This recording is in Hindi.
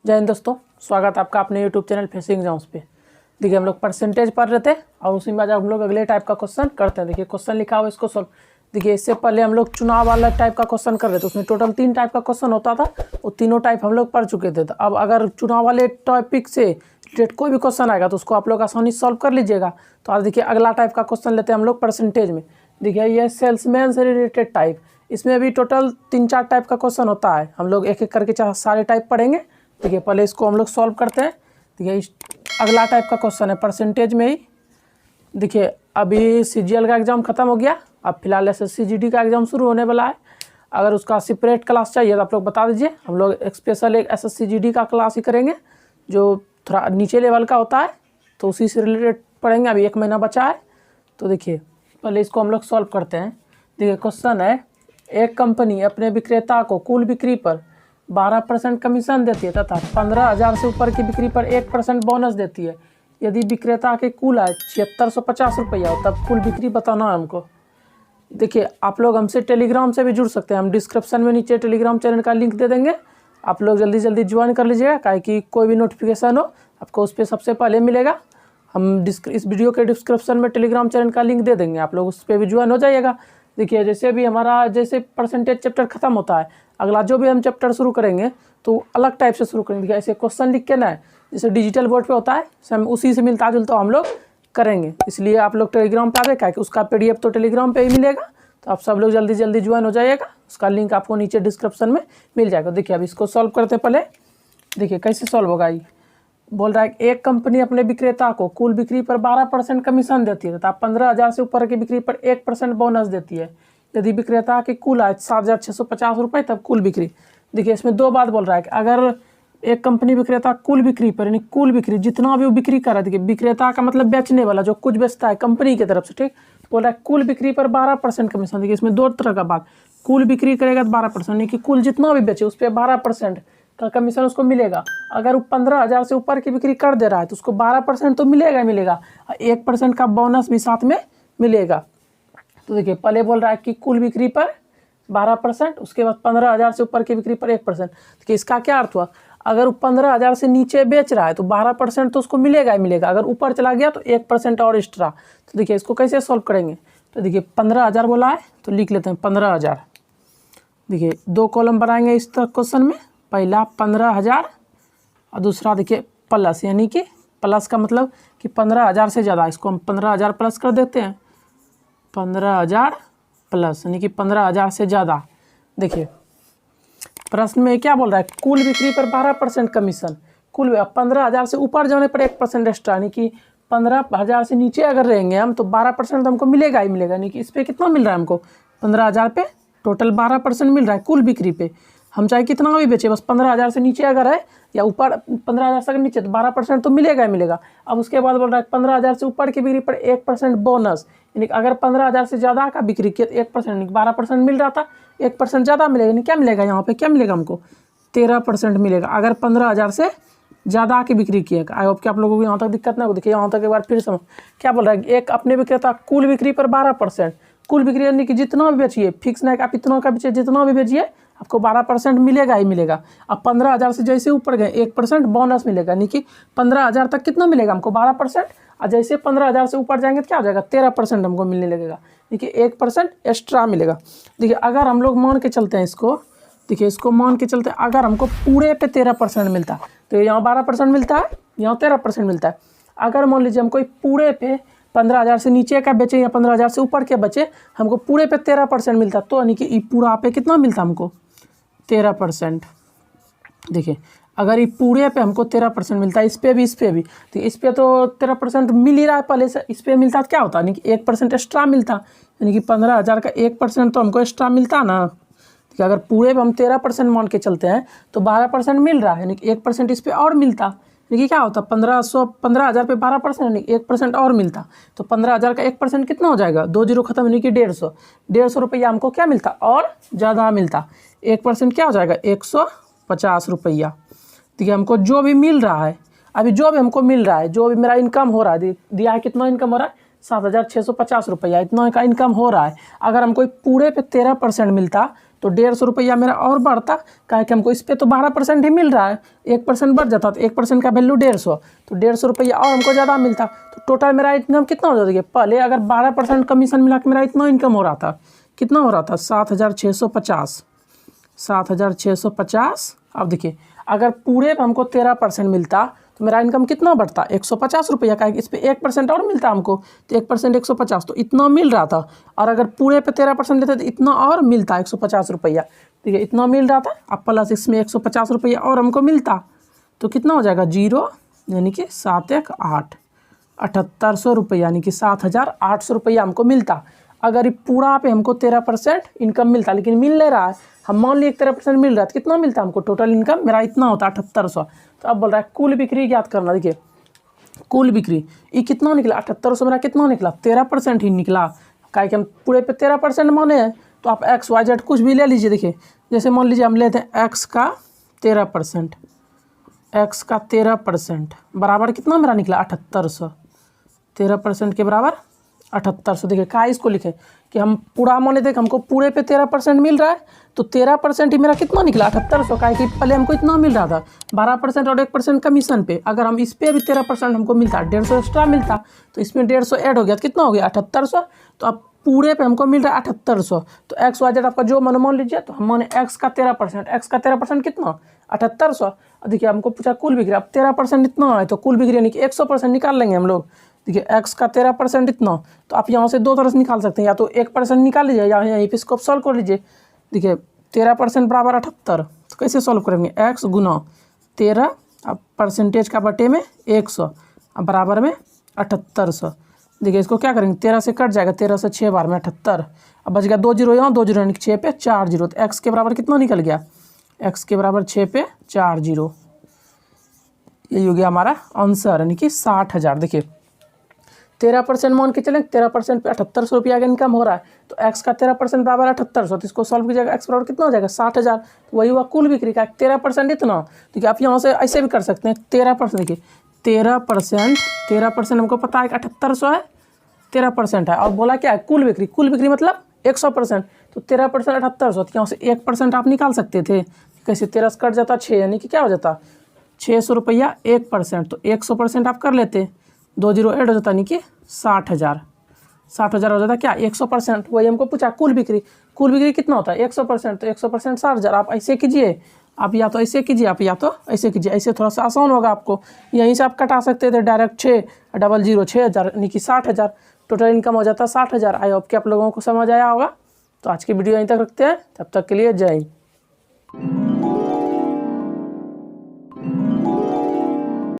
जय हिंद दोस्तों, स्वागत है आपका अपने यूट्यूब चैनल फेसिंग एग्जाम्स पे। देखिए हम लोग परसेंटेज पढ़ रहे थे और उसी में आज हम लोग अगले टाइप का क्वेश्चन करते हैं। देखिए क्वेश्चन लिखा हुआ इसको सॉल्व। देखिए इससे पहले हम लोग चुनाव वाला टाइप का क्वेश्चन कर रहे थे, उसमें टोटल 3 टाइप का क्वेश्चन होता था। वो तीनों टाइप हम लोग पढ़ चुके थे। तो अब अगर चुनाव वाले टॉपिक से रिलेटेड कोई भी क्वेश्चन आएगा तो उसको आप लोग आसानी से सॉल्व कर लीजिएगा। तो आज देखिए अगला टाइप का क्वेश्चन लेते हैं हम लोग परसेंटेज में। देखिए ये सेल्समैन से रिलेटेड टाइप, इसमें भी टोटल 3-4 टाइप का क्वेश्चन होता है। हम लोग एक एक करके सारे टाइप पढ़ेंगे। देखिए पहले इसको हम लोग सॉल्व करते हैं। देखिए अगला टाइप का क्वेश्चन है परसेंटेज में ही। देखिए अभी सीजीएल का एग्ज़ाम ख़त्म हो गया, अब फिलहाल एसएससी-जीडी का एग्ज़ाम शुरू होने वाला है। अगर उसका सेपरेट क्लास चाहिए तो आप लोग बता दीजिए, हम लोग स्पेशल एक एसएससी-जीडी का क्लास ही करेंगे जो थोड़ा नीचे लेवल का होता है, तो उसी से रिलेटेड पढ़ेंगे। अभी 1 महीना बचा है। तो देखिए पहले इसको हम लोग सॉल्व करते हैं। देखिए क्वेश्चन है, एक कंपनी अपने विक्रेता को कुल बिक्री पर 12% कमीशन देती है तथा 15,000 से ऊपर की बिक्री पर 1% बोनस देती है। यदि विक्रेता के कुल आय 7650 रुपया हो तब कुल बिक्री बताना है हमको। देखिए आप लोग हमसे टेलीग्राम से भी जुड़ सकते हैं, हम डिस्क्रिप्शन में नीचे टेलीग्राम चैनल का लिंक दे देंगे। आप लोग जल्दी जल्दी ज्वाइन कर लीजिएगा, काहे कि कोई भी नोटिफिकेशन हो आपको उस पर सबसे पहले मिलेगा। हम इस वीडियो के डिस्क्रिप्शन में टेलीग्राम चैनल का लिंक दे देंगे, आप लोग उस पर भी ज्वाइन हो जाइएगा। देखिए जैसे भी हमारा जैसे परसेंटेज चैप्टर खत्म होता है, अगला जो भी हम चैप्टर शुरू करेंगे तो अलग टाइप से शुरू करेंगे। देखिए ऐसे क्वेश्चन लिख के ना है, जैसे डिजिटल बोर्ड पे होता है, सेम उसी से मिलता जुलता हम लोग करेंगे। इसलिए आप लोग टेलीग्राम पे आ जाए, कि उसका पीडीएफ तो टेलीग्राम पे ही मिलेगा। तो आप सब लोग जल्दी जल्दी ज्वाइन हो जाइएगा, उसका लिंक आपको नीचे डिस्क्रिप्शन में मिल जाएगा। देखिए अब इसको सॉल्व करते पहले। देखिए कैसे सॉल्व होगा। ये बोल रहा है एक कंपनी अपने विक्रेता को कुल बिक्री पर 12% कमीशन देती है तथा 15,000 से ऊपर की बिक्री पर 1% बोनस देती है। यदि विक्रेता की कुल आय 7,650 रुपये तब कुल बिक्री। देखिए इसमें 2 बात बोल रहा है कि अगर एक कंपनी विक्रेता कुल बिक्री पर, यानी कुल बिक्री जितना भी वो बिक्री कर रहा है, देखिए विक्रेता का मतलब बेचने वाला जो कुछ बेचता है कंपनी की तरफ से, ठीक, बोल रहा है कुल बिक्री पर 12% कमीशन। देखिए इसमें 2 तरह का बात, कुल बिक्री करेगा तो 12%, यानी कि कुल जितना भी बेचे उस पर 12% का कमीशन उसको मिलेगा। अगर वो 15,000 से ऊपर की बिक्री कर दे रहा है तो उसको 12% तो मिलेगा ही मिलेगा, 1% का बोनस भी साथ में मिलेगा। तो देखिए पहले बोल रहा है कि कुल बिक्री पर 12%, उसके बाद 15,000 से ऊपर की बिक्री पर 1%। देखिए इसका क्या अर्थ हुआ, अगर वो 15,000 से नीचे बेच रहा है तो 12% तो उसको मिलेगा ही मिलेगा, अगर ऊपर चला गया तो 1% और एक्स्ट्रा। तो देखिए इसको कैसे सॉल्व करेंगे। तो देखिए 15,000 बोला है तो लिख लेते हैं 15,000। देखिए 2 कॉलम बनाएंगे इस क्वेश्चन में, पहला 15,000 और दूसरा देखिए प्लस, यानी कि प्लस का मतलब कि 15,000 से ज़्यादा, इसको हम 15,000 प्लस कर देते हैं। 15,000 प्लस यानी कि 15,000 से ज़्यादा। देखिए प्रश्न में क्या बोल रहा है, कुल बिक्री पर 12% कमीशन। कुल 15,000 से ऊपर जाने पर 1% एक्स्ट्रा, यानी कि 15,000 से नीचे अगर रहेंगे हम तो 12% तो हमको मिलेगा ही मिलेगा। यानी कि इस पर कितना मिल रहा है हमको, 15,000 पे टोटल 12% मिल रहा है कुल बिक्री पे। हम चाहे कितना भी बेचे, बस 15,000 से नीचे अगर है या ऊपर 15,000 से नीचे तो 12% तो मिलेगा ही मिलेगा। अब उसके बाद बोल रहा है 15,000 से ऊपर की बिक्री पर 1% बोनस, यानी अगर 15,000 से ज़्यादा का बिक्री किया तो 1%, यानी 12% मिल रहा था, 1% ज़्यादा मिलेगा। यानी क्या मिलेगा यहाँ पे, क्या मिलेगा हमको 13% मिलेगा अगर 15,000 से ज़्यादा की बिक्री किए। आई होप कि आप लोगों को यहाँ तक दिक्कत ना हो। देखिए यहाँ तक एक बार फिर समझ क्या बोल रहा है, एक अपने विक्रेता कुल बिक्री पर 12%, कुल बिक्री यानी कि जितना भी बेचिए, फिक्स नहीं कि आप इतना का बेचिए, जितना भी बेचिए आपको 12% मिलेगा ही मिलेगा। अब 15,000 से जैसे ऊपर गए 1% बोनस मिलेगा, यानी कि 15,000 तक कितना मिलेगा हमको 12%, और जैसे 15,000 से ऊपर जाएंगे तो क्या हो जाएगा 13% हमको मिलने लगेगा, देखिए 1% एक्स्ट्रा मिलेगा। देखिए अगर हम लोग मान के चलते हैं इसको, देखिए इसको मान के चलते अगर हमको पूरे पे 13% मिलता है तो यहाँ 12% मिलता है, यहाँ 13% मिलता है। अगर मान लीजिए हमको पूरे पे 15,000 से नीचे का बेचे या 15,000 से ऊपर के बचे, हमको पूरे पे 13% मिलता, तो यानी कि पूरा पे कितना मिलता हमको 13%। देखिए अगर ये पूरे पे हमको 13% मिलता है, इस पे भी इस पे भी, तो इस पे तो 13% मिल ही रहा है पहले से, इस पे मिलता तो क्या होता, यानी कि 1% एक्स्ट्रा मिलता, यानी कि 15,000 का 1% तो हमको एक्स्ट्रा मिलता ना। कि अगर पूरे पे हम 13% मान के चलते हैं तो 12% मिल रहा है, यानी कि 1% इस पर और मिलता, यानी कि क्या होता 15,000 पे 12%, यानी 1% और मिलता, तो 15,000 का 1% कितना हो जाएगा, 2 जीरो खत्म, यानी कि 150 रुपया हमको क्या मिलता और ज़्यादा मिलता। 1% क्या हो जाएगा 150 रुपया। देखिए हमको जो भी मिल रहा है, अभी जो भी हमको मिल रहा है, जो भी मेरा इनकम हो रहा है, दिया है कितना इनकम हो रहा है 7,650 रुपया, इतना का इनकम हो रहा है। अगर हमको पूरे पे 13% मिलता तो 150 रुपया मेरा और बढ़ता, क्या कि हमको इस पर तो 12% ही मिल रहा है, 1% बढ़ जाता तो 1% का वैल्यू 150, तो 150 रुपया और हमको ज़्यादा मिलता। तो टोटल मेरा इनकम कितना हो जाता है? पहले अगर 12% कमीशन मिला के मेरा इतना इनकम हो रहा था, कितना हो रहा था? 7,650, 7,650। अब देखिए अगर पूरे हमको 13% मिलता तो मेरा इनकम कितना बढ़ता? 150 रुपया का, इस पर 1% और मिलता हमको, तो 1% 150, तो इतना मिल रहा था। और अगर पूरे पे 13% लेते तो इतना और मिलता 150 रुपया, ठीक है, इतना मिल रहा था। अब प्लस इसमें 150 रुपया और हमको मिलता, तो कितना हो जाएगा? 0 यानी कि 7 1 8, 7800 रुपया, यानी कि 7,800 रुपया हमको मिलता। अगर ये पूरा पे हमको 13% इनकम मिलता, लेकिन मिल नहीं रहा है, हम मान लिए 13% मिल रहा है, तो कितना मिलता हमको? टोटल इनकम मेरा इतना होता 7800। तो अब बोल रहा है कुल बिक्री याद करना। देखिए कुल बिक्री ये कितना निकला? 7800 मेरा कितना निकला? 13% ही निकला, क्या कि हम पूरे पे 13% माने हैं। तो आप XYZ कुछ भी ले लीजिए। देखिए जैसे मान लीजिए हम लेते हैं x का 13%, x का 13% बराबर कितना मेरा निकला? 7800, 13% के बराबर 7800। देखिए क्या इसको लिखे कि हम पूरा माने थे, हमको पूरे पे 13% मिल रहा है, तो 13% ही मेरा कितना निकला? 7800, का कि पहले हमको इतना मिल रहा था 12% और 1% कमीशन पे। अगर हम इस पर भी 13% हमको मिलता, 150 एक्स्ट्रा मिलता, तो इसमें 150 ऐड हो गया, तो कितना हो गया? 7800। तो अब पूरे पे हमको मिल रहा है 7800। तो XYZ आपका जो मन मान लीजिए। तो हम माने x का 13%, x का 13% कितना? 7800। देखिए हमको पूछा कुल बिक्री, अब 13% इतना है, तो कुल बिक्री यानी कि 100% निकाल लेंगे हम लोग। देखिए x का 13% इतना, तो आप यहाँ से दो तरह से निकाल सकते हैं, या तो 1% निकाल लीजिए या यहीं पे इसको सॉल्व कर लीजिए। देखिए 13% बराबर 78, तो कैसे सॉल्व करेंगे? x गुना 13, अब परसेंटेज का बटे में 100, अब बराबर में 7800। देखिए इसको क्या करेंगे? 13 से कट जाएगा, 13 से 6 बार में 78, अब बच गया 2 जीरो यहाँ, 2 जीरो यानी 6 पे 4 जीरो, तो x के बराबर कितना निकल गया? x के बराबर 6 पे 4 जीरो, यही हो गया हमारा आंसर, यानी कि 60,000। देखिए 13% मान के चलें, 13% पे 7800 रुपया का इनकम हो रहा है, तो x का 13% बराबर 7800, तो इसको सॉल्व कीजिएगा, x बराबर कितना हो जाएगा? 60,000। तो वही हुआ कुल बिक्री का 13% इतना। देखिए आप यहाँ से ऐसे भी कर सकते हैं, 13%। देखिए 13% हमको पता है कि 7800 है, 13% है, और बोला क्या है? कुल बिक्री, कुल बिक्री मतलब 100%, तो 13% 7800, तो यहाँ से 1% आप निकाल सकते थे। कैसे? 13 से कट जाता 6, यानी कि क्या हो जाता? 600 रुपया 1%, तो 100% आप कर लेते, 2 जीरो ऐड हो जाता, यानी कि 60,000, 60,000 हो जाता क्या? 100%। वही हमको पूछा कुल बिक्री, कुल बिक्री कितना होता है? 100%, तो 100% 60,000। आप ऐसे कीजिए, आप या तो ऐसे कीजिए, आप या तो ऐसे कीजिए, ऐसे थोड़ा सा आसान होगा आपको। यहीं से आप कटा सकते थे डायरेक्ट, 6 00 6000, यानी कि 60,000 टोटल इनकम हो जाता 60,000। आई होप कि आप लोगों को समझ आया होगा। तो आज की वीडियो यहीं तक रखते हैं, तब तक के लिए जय हिंद।